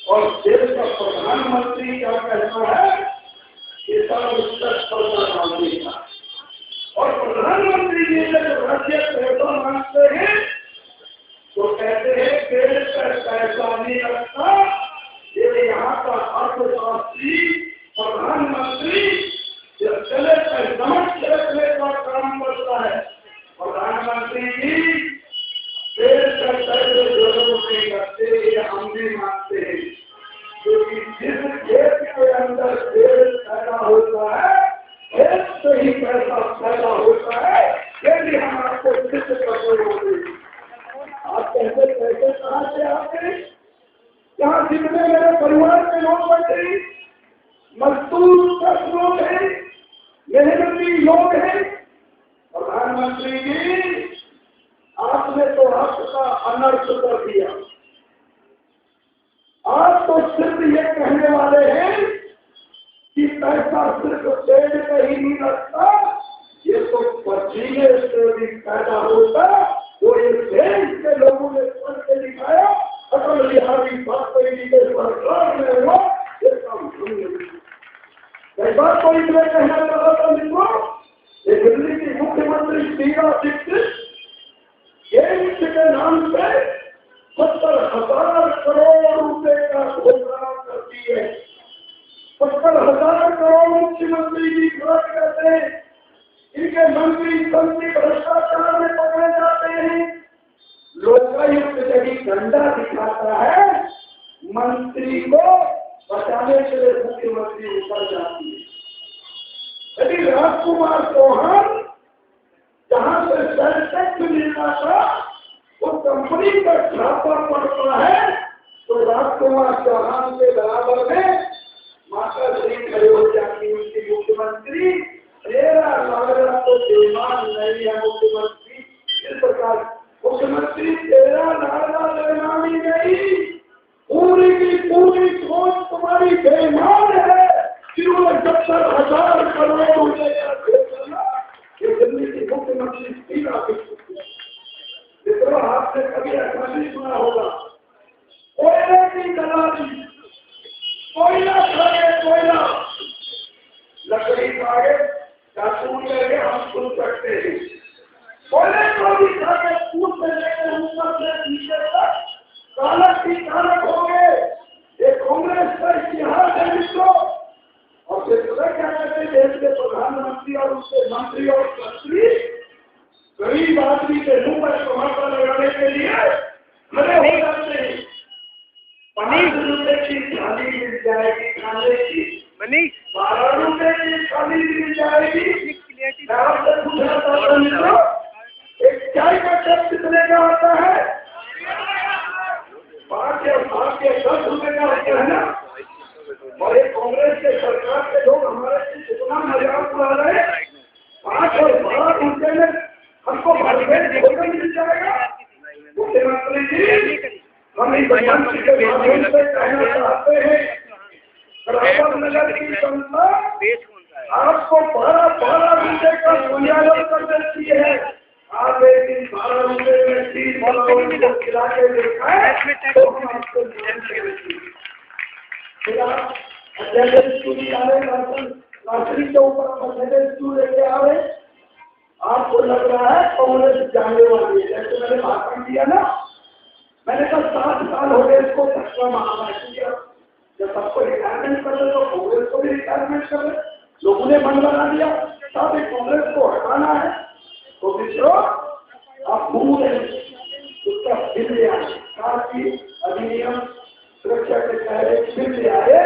और देश का प्रधानमंत्री क्या कहता है कि और प्रधानमंत्री जी जब राज्य पैसा मांगते हैं तो कहते हैं देश का पैसा नहीं लगता, ये यहाँ का अर्थशास्त्री प्रधानमंत्री जब चले समझ रखने का काम करता है। प्रधानमंत्री जी देश का पैसे जरूर नहीं करते, ये हम भी मानते हैं, क्योंकि जिस देश के अंदर देश पैदा होता है देश से ही पैसा पैदा होता है। यदि हम आपको सिद्ध करते होंगे, आप कैसे पैसे कहाँ से आते, यहाँ जितने मेरे परिवार के लोग बैठे मजदूर का लोग हैं, मेहनती लोग हैं, प्रधानमंत्री जी आपने तो आपका अनर्थ कर दिया। आप तो सिर्फ ये कहने वाले हैं कि पैसा सिर्फ पेड़ पे ही नहीं लगता, ये तो पसीने से भी पैदा होता। वो ये देश के लोगों ने पढ़ के दिखाया, अटल बिहारी वाजपेयी के सरकार में हुआ, ये काम कई बार तो इसलिए कहना चाहा था मित्रों, ये दिल्ली की मुख्यमंत्री शीला दीक्षित एम्स के नाम पे 70,000 करोड़ रुपए का घोटाला करती है। 70,000 करोड़ मुख्यमंत्री जी खर्च करते हैं, इनके मंत्री भ्रष्टाचार में पकड़े जाते हैं। लोकायुक्त जब डंडा दिखाता है मंत्री को बचाने के लिए मुख्यमंत्री ऊपर जाती है। यदि राजकुमार चौहान जहाँ से सेंसेक्स मिलता था वो कंपनी का छापा पड़ता है, तो राजकुमार चौहान के बराबर में माता श्री खड़े हो जाती उनकी मुख्यमंत्री। तेरा लागरा तो बेमान नहीं है मुख्यमंत्री, इस प्रकार मुख्यमंत्री तेरा लागरा बेमानी नहीं, पूरी की पूरी सोच तुम्हारी बेईमान है। जिन्होंने 70,000 करोड़ रुपए का घोटाला ये दिल्ली की मुख्यमंत्री शीला दीक्षित, मित्रों आपने कभी ऐसा नहीं सुना होगा कोयले की दलाली, कोयला खाए कोयला, लकड़ी खाए काटून करके हम सुन सकते हैं, कोयले को भी खाए पूछ से लेकर ऊपर से नीचे तक कालक की कालक हो गए। ये कांग्रेस का इतिहास है मित्रों। और फिर क्या कहते हैं, देश के प्रधानमंत्री और उसके मंत्री और मंत्री गरीब आदमी के मुंह पर टमाटर लगाने के लिए खड़े हो जाते हैं। 5 रुपए की थाली मिल जाएगी खाने की, 12 रुपए की थाली मिल जाएगी। मैं आपसे पूछना चाहता हूँ एक चाय का कप कितने का आता है? 5 या 7 या 10 रुपए का होता है ना। और एक कांग्रेस के सरकार के लोग हमारे इतना मजाक उड़ा रहे हैं, 5 और 12 रुपए में हमको भरपेट भोजन मिल जाएगा। मुख्यमंत्री जी हम इस मंच के माध्यम से कहना चाहते हैं, रावत नगर की जनता आपको 12 रुपए का मूल्यांकन कर देती है। आप एक दिन 12 रुपए में 30 को खिला के दिखाए तो हम आपको नागरिक के ऊपर लेके आ रहे, आपको लग रहा है कांग्रेस जाने वाली है। जैसे मैंने भाषण दिया ना, मैंने कहा 7 साल हो गए इसको धक्का मारना है, जब सबको रिटायरमेंट कर दे तो कांग्रेस को भी रिटायरमेंट कर दे। लोगों ने मन बना दिया साथ ही कांग्रेस को हटाना है, तो मित्रों आप भूल उसका फिर ले आए, साथ ही अधिनियम सुरक्षा के तहत फिर ले आए।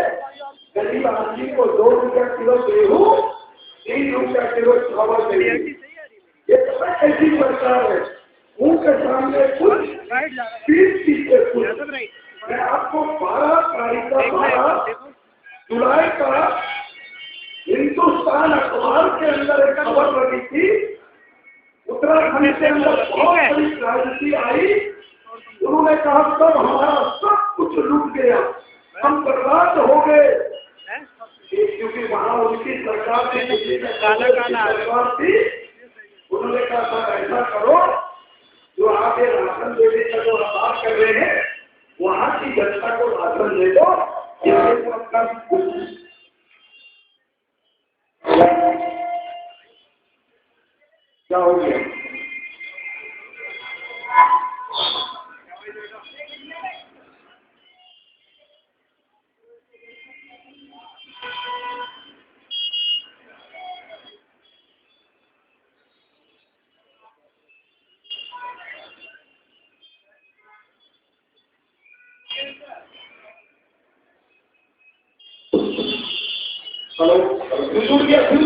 गरीब आदमी को 2 रुपया किलो गेहूँ ₹3 किलो चावल देगी। ये ऐसी सरकार है, मुंह के सामने कुछ, पीठ पीछे कुछ। मैं आपको 12 तारीख का 12 जुलाई का हिंदुस्तान अखबार के अंदर एक खबर लगी थी। उत्तराखंड के अंदर बहुत बड़ी राजनीति आई। उन्होंने कहा सब हमारा सब कुछ लूट गया, हम बर्बाद हो गए, क्योंकि वहाँ उनकी सरकार सरकार थी। उन्होंने कहा था ऐसा करो, जो आप ये राशन देने का जो बात कर रहे हैं, वहाँ की जनता को राशन दे दो। क्या हो गया? हेलो, जुड़ गया फिर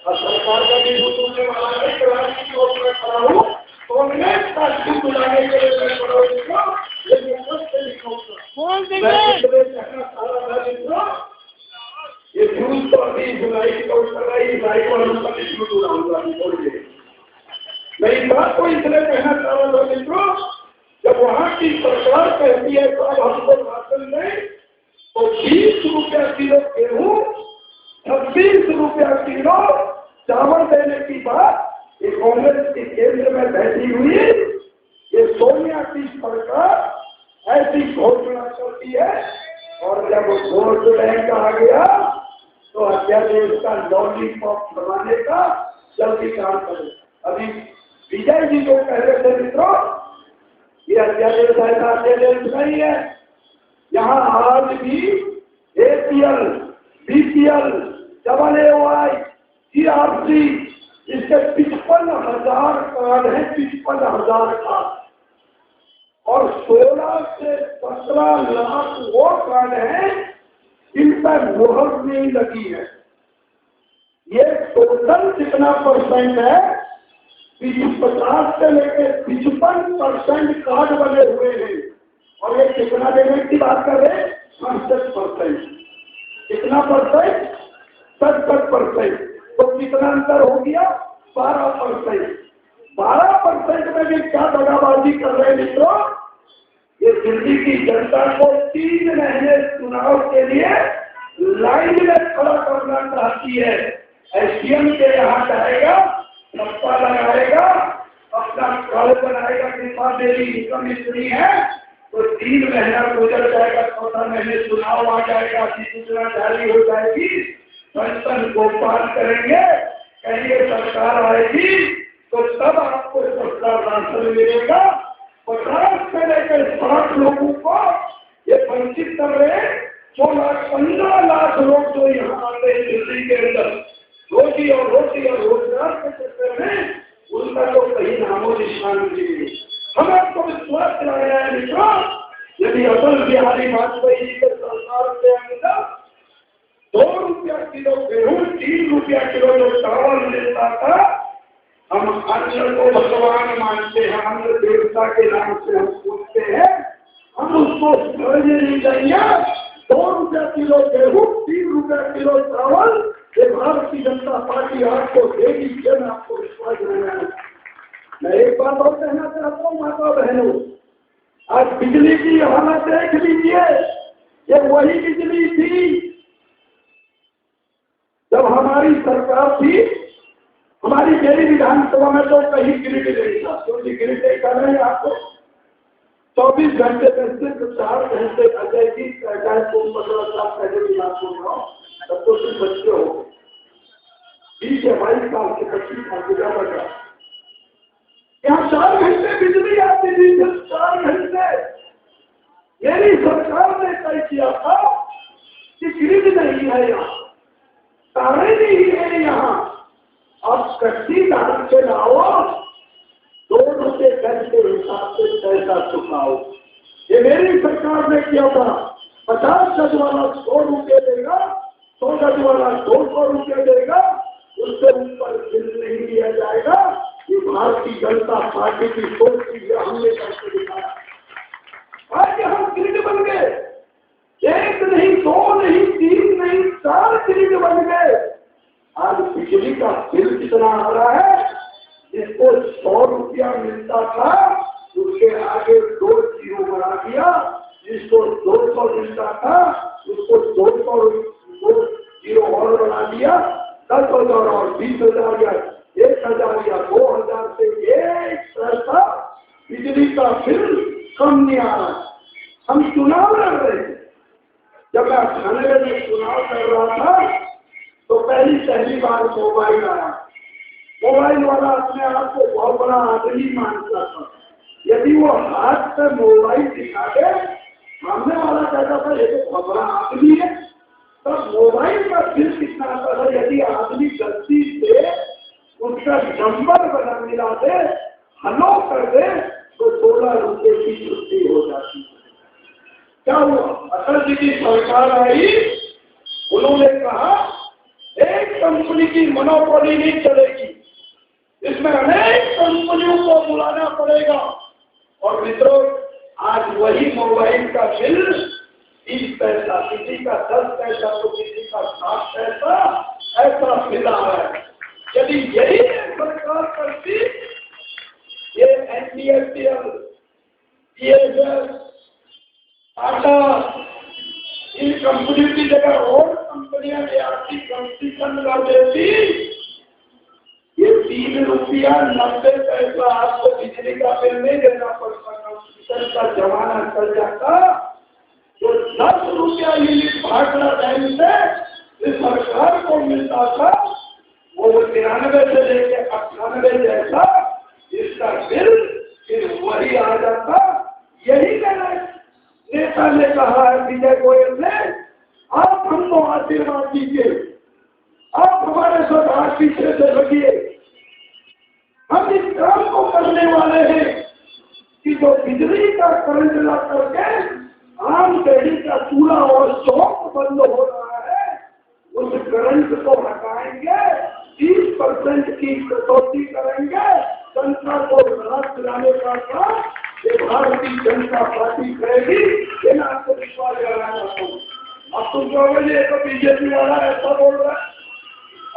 सरकार का भी जुड़ने वाला है। राजनीति और मैं खड़ा हूँ तो मैं बुलाने के लिए मैं खड़ा हूँ, लेकिन ये जून तो अभी जुलाई की तो जुलाई को उड़ाऊंगा बोलिए। मेरी बात को इसलिए कहना चाह रहा था मित्रों, जब वहाँ की सरकार कहती है तो अब हमको राशन दें, तो ₹20 किलो गेहूँ, ₹26 किलो चावल देने की बात ये कांग्रेस के केंद्र में बैठी हुई ये सोनिया की सरकार ऐसी घोषणा करती है। और जब वोट बैंक आ गया तो अध्यादेश का लॉलीपॉप बनाने का जल्दी काम करे। अभी विजय जी को कह रहे थे मित्रों, ये अध्यादेश ऐसा अध्यादेश नहीं है। यहाँ आज भी APL, BPL, AAY, CRC इसके 55,000 कार्ड हैं, 55,000 कार्ड, और 16 से 17 लाख वो कार्ड हैं इन पर मुहर नहीं लगी है। ये टोटल कितना परसेंट है? 50 से लेकर 55% कार्ड बने हुए हैं। और ये कितना देने की बात कर रहे हैं? 67%। कितना परसेंट? 67%। तो कितना अंतर हो गया? 12%। 12% में भी क्या दगाबाजी कर रहे हैं मित्रों? ये दिल्ली की जनता को 3 महीने चुनाव के लिए लाइन में खड़ा करना चाहती है। SDM के यहाँ जाएगा, सप्ताह लगाएगा, अपना कार्ड बनाएगा, कृपा देवी इनकम इतनी है, तो 3 महीना गुजर जाएगा, 14 महीने चुनाव आ जाएगा, अधिसूचना जारी हो जाएगी, पेंशन गोपाल करेंगे, कहेंगे सरकार आएगी तो तब आपको सरकार राशन मिलेगा। 50 से लेकर 60 लोगों को ये वंचित कर रहे हैं। 15 लाख लोग जो यहाँ आते हैं दिल्ली के अंदर रोजी और रोजगार के चक्कर में, उनका तो कहीं नामो निशान नहीं। हम आपको विश्वास दिलाया है मित्रों, यदि अटल बिहारी वाजपेयी के सरकार के अंदर ₹2 किलो गेहूँ, ₹3 किलो जो चावल मिलता था, हम अन्न को भगवान मानते हैं, अन्न देवता के नाम से हम पूछते हैं, हम उसको समझ नहीं देंगे। ₹2 किलो गेहूँ, ₹3 किलो चावल, ये भारतीय जनता पार्टी आपको देगी। मैं आपको विश्वास दिलाया। मैं एक बात और कहना चाहता हूँ माता बहनों, आज बिजली की हालत देख लीजिए। ये वही बिजली थी जब हमारी सरकार थी। हमारी मेरी विधानसभा में तो कहीं ग्रिड नहीं था, क्योंकि ग्रिड नहीं कर रहे हैं आपको 24 घंटे में सिर्फ 4 घंटे अजय जी सरकार को 15 साल पहले की बात बोल रहा हूँ, तब तो सिर्फ बच्चे हो गए 20 या 22 साल के 25 साल के ज्यादा का। यहाँ 4 घंटे बिजली आती थी, सिर्फ 4 घंटे। मेरी सरकार ने तय किया था कि ग्रिड नहीं है, यहाँ तारे नहीं है, यहाँ आप कच्ची धान से लाओ, ₹2 गज के हिसाब से पैसा चुकाओ। ये मेरी सरकार ने किया था। 50 गज वाला ₹100 देगा, 100 गज वाला ₹200 देगा, भारतीय जनता पार्टी की सोच की हमने करके दिखाया। आज हम ग्रिड बन गए, एक नहीं, दो नहीं, तीन नहीं, 4 ग्रिड बन गए। आज बिजली का बिल कितना आ रहा है? जिसको 100 रुपया मिलता था उसके आगे 2 जीरो बढ़ा दिया, जिसको 200 मिलता था उसको 2 जीरो और बढ़ा दिया। 10,000 और 20,000 या 1,000 या 2,000 से 1 पैसा बिजली का बिल कम नहीं आ रहा। हम चुनाव लड़ रहे थे, जब मैं 98 में चुनाव कर रहा था तो पहली बार मोबाइल आया। मोबाइल वाला अपने आप को बहुत बड़ा आदमी मानता था। यदि वो हाथ से मोबाइल दिखा दे, सामने वाला कहता था ये तो बहुत बड़ा आदमी है। तब मोबाइल का बिल कितना आता था? यदि आदमी गलती से उसका नंबर बना मिला दे, हलो कर दे, तो 16 रुपये की छुट्टी हो जाती है। क्या हुआ? अटल जी की सरकार आई, उन्होंने कहा एक कंपनी की मोनोपोली नहीं चलेगी, इसमें अनेक कंपनियों को बुलाना पड़ेगा। और मित्रों, आज वही मोबाइल का बिल 30 पैसा, किसी का 10 पैसा तो किसी का 7 पैसा, ऐसा बिल आ रहा है। यदि यही सरकार करती, ये NBFCL, TSS, टाटा, इन कंपनियों की जगह और कंपनियां आपकी कंपटीशन कर देती, ये 3 रुपया 90 पैसा आपको बिजली का बिल नहीं देना पड़ता, कंपटीशन का जमाना चल जाता। जो 10 रुपया यूनिट भागना टाइम से इस सरकार को मिलता था, वो 93 से लेकर 98 जैसा इसका बिल फिर वही आ जाता। यही नेता ने कहा है, विजय गोयल ने, आप हमको आशीर्वाद दीजिए, आप हमारे साथ पीछे से लगिए, हम इस काम को करने वाले हैं कि जो बिजली का करंट ला करके आम गहरी का चूल्हा और शौक बंद हो रहा है, उस करंट को हटाएंगे, 30% की कटौती करेंगे, जनता को राहत दिलाने का काम भारतीय जनता पार्टी करेगी। ये मैं आपको विश्वास दिलाना चाहता हूँ। अब तुम कहोगे तो बीजेपी वाला ऐसा बोल रहा है।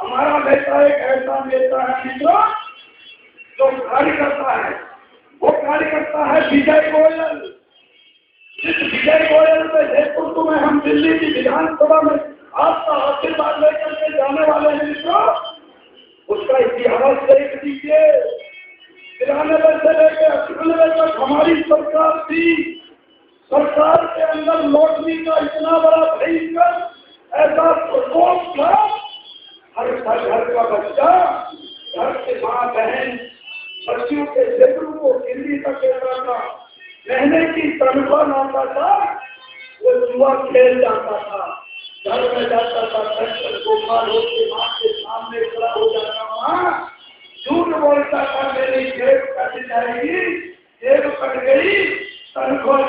हमारा नेता एक ऐसा नेता है मित्रों जो कार्य करता है, वो कार्य करता है विजय गोयल। जिस विजय गोयल के नेतृत्व में हम दिल्ली की विधानसभा में आपका आशीर्वाद लेकर के जाने वाले हैं मित्रों, उसका इतिहास देख लीजिए। 93 से लेकर 98 तक हमारी सरकार थी। सरकार के अंदर लॉटरी का इतना बड़ा भयंकर ऐसा प्रकोप था, हर घर का बच्चा, घर के माँ बहन बच्चियों के क्षेत्रों को दिल्ली तक कहता था, रहने की तनख्वाह लाता था, वो जुआ खेल जाता था, घर में जाता था, गोपाल के माँ के सामने खड़ा हो जाता, माँ झूठ बोलता था, मेरी जेब कट जाएगी, जेब कट गई, तनख्वाह